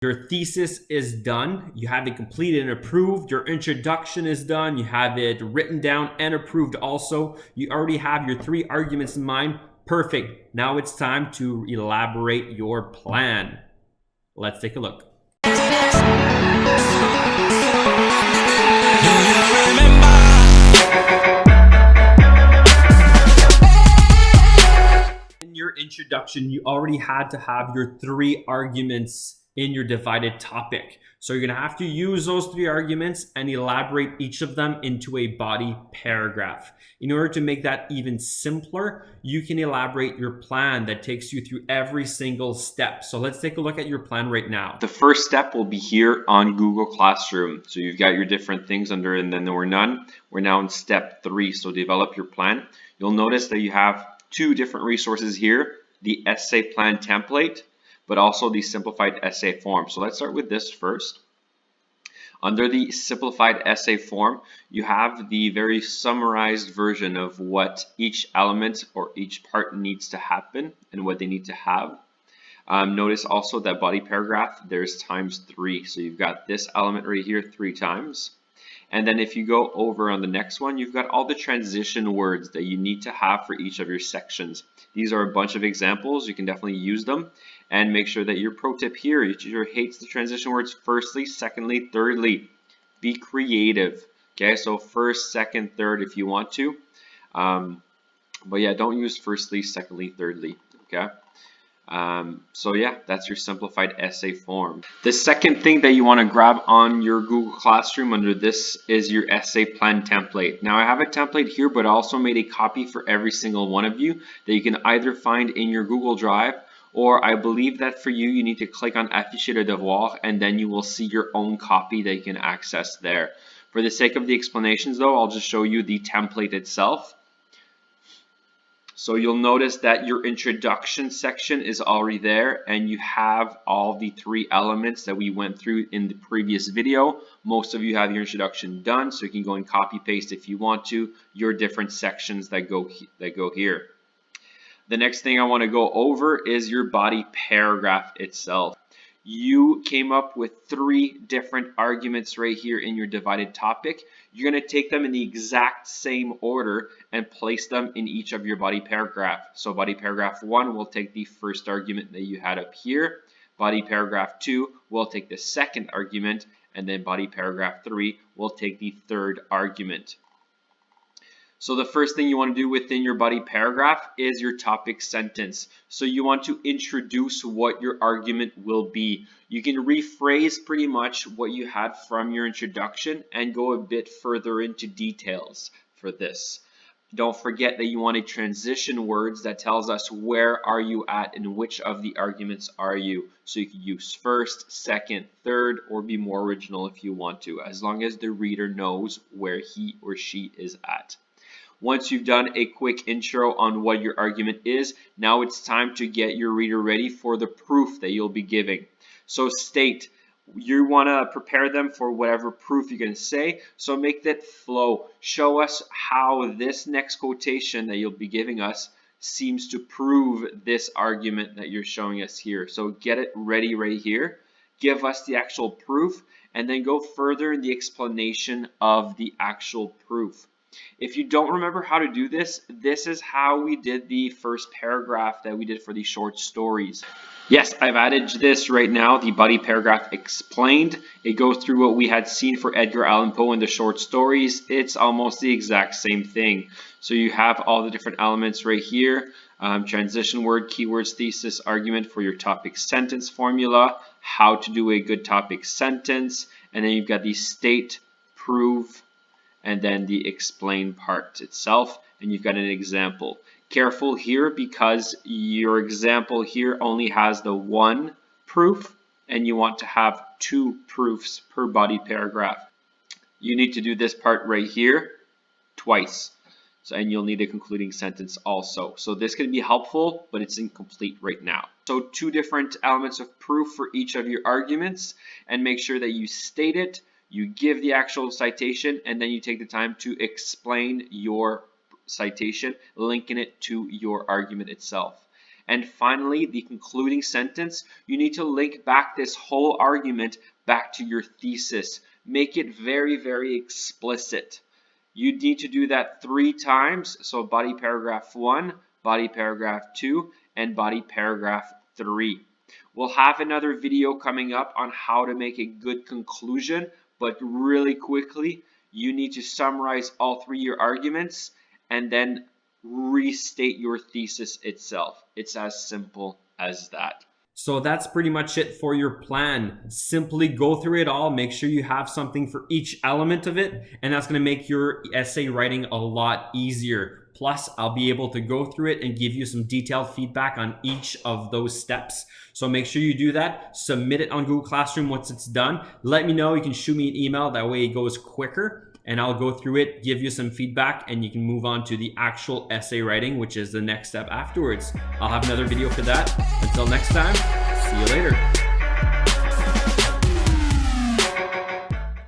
Your thesis is done. You have it completed and approved. Your introduction is done. You have it written down and approved also. You already have your 3 arguments in mind. Perfect. Now it's time to elaborate your plan. Let's take a look. In your introduction, you already had to have your 3 arguments in your divided topic. So you're going to have to use those 3 arguments and elaborate each of them into a body paragraph. In order to make that even simpler, you can elaborate your plan that takes you through every single step. So let's take a look at your plan right now. The first step will be here on Google Classroom. So you've got your different things under and then there were none. We're now in step 3. So develop your plan. You'll notice that you have 2 different resources here, the essay plan template, but also the simplified essay form. So let's start with this first. Under the simplified essay form, you have the very summarized version of what each element or each part needs to happen and what they need to have. Notice also that body paragraph, there's ×3. So you've got this element right here 3 times. And then if you go over on the next one, you've got all the transition words that you need to have for each of your sections. These are a bunch of examples. You can definitely use them. And make sure that your pro tip here, each of your hates the transition words firstly, secondly, thirdly. Be creative. Okay, so first, second, third if you want to. But yeah, don't use firstly, secondly, thirdly. Okay. So yeah, that's your simplified essay form. The second thing that you want to grab on your Google Classroom under this is your essay plan template. Now I have a template here, but I also made a copy for every single one of you that you can either find in your Google Drive, or I believe that for you, you need to click on Afficher le devoir and then you will see your own copy that you can access there. For the sake of the explanations though, I'll just show you the template itself. So you'll notice that your introduction section is already there and you have all the 3 elements that we went through in the previous video. Most of you have your introduction done, so you can go and copy paste if you want to your different sections that go here. The next thing I want to go over is your body paragraph itself. You came up with 3 different arguments right here in your divided topic. You're going to take them in the exact same order and place them in each of your body paragraph. So body paragraph 1 will take the first argument that you had up here. Body paragraph 2 will take the second argument, and then body paragraph 3 will take the third argument. So the first thing you want to do within your body paragraph is your topic sentence. So you want to introduce what your argument will be. You can rephrase pretty much what you had from your introduction and go a bit further into details for this. Don't forget that you want a transition words that tells us where are you at and which of the arguments are you. So you can use first, second, third, or be more original if you want to, as long as the reader knows where he or she is at. Once you've done a quick intro on what your argument is, now it's time to get your reader ready for the proof that you'll be giving. So state, you want to prepare them for whatever proof you're going to say, so make that flow. Show us how this next quotation that you'll be giving us seems to prove this argument that you're showing us here. So get it ready right here, give us the actual proof, and then go further in the explanation of the actual proof. If you don't remember how to do this, this is how we did the first paragraph that we did for the short stories. Yes, I've added this right now, the body paragraph explained. It goes through what we had seen for Edgar Allan Poe in the short stories. It's almost the exact same thing. So you have all the different elements right here. Transition word, keywords, thesis, argument for your topic sentence formula, how to do a good topic sentence, and then you've got the state, prove, and then the explain part itself, and you've got an example. Careful here because your example here only has the 1 proof and you want to have 2 proofs per body paragraph. You need to do this part right here twice. So, and you'll need a concluding sentence also. So this can be helpful, but it's incomplete right now. So 2 different elements of proof for each of your arguments, and make sure that you state it, you give the actual citation, and then you take the time to explain your citation, linking it to your argument itself. And finally, the concluding sentence, you need to link back this whole argument back to your thesis. Make it very, very explicit. You need to do that 3 times. So body paragraph 1, body paragraph 2, and body paragraph 3. We'll have another video coming up on how to make a good conclusion, but really quickly, you need to summarize all 3 of your arguments and then restate your thesis itself. It's as simple as that. So that's pretty much it for your plan. Simply go through it all, make sure you have something for each element of it, and that's going to make your essay writing a lot easier. Plus, I'll be able to go through it and give you some detailed feedback on each of those steps. So make sure you do that. Submit it on Google Classroom once it's done. Let me know. You can shoot me an email. That way it goes quicker. And I'll go through it, give you some feedback, and you can move on to the actual essay writing, which is the next step afterwards. I'll have another video for that. Until next time, see you later.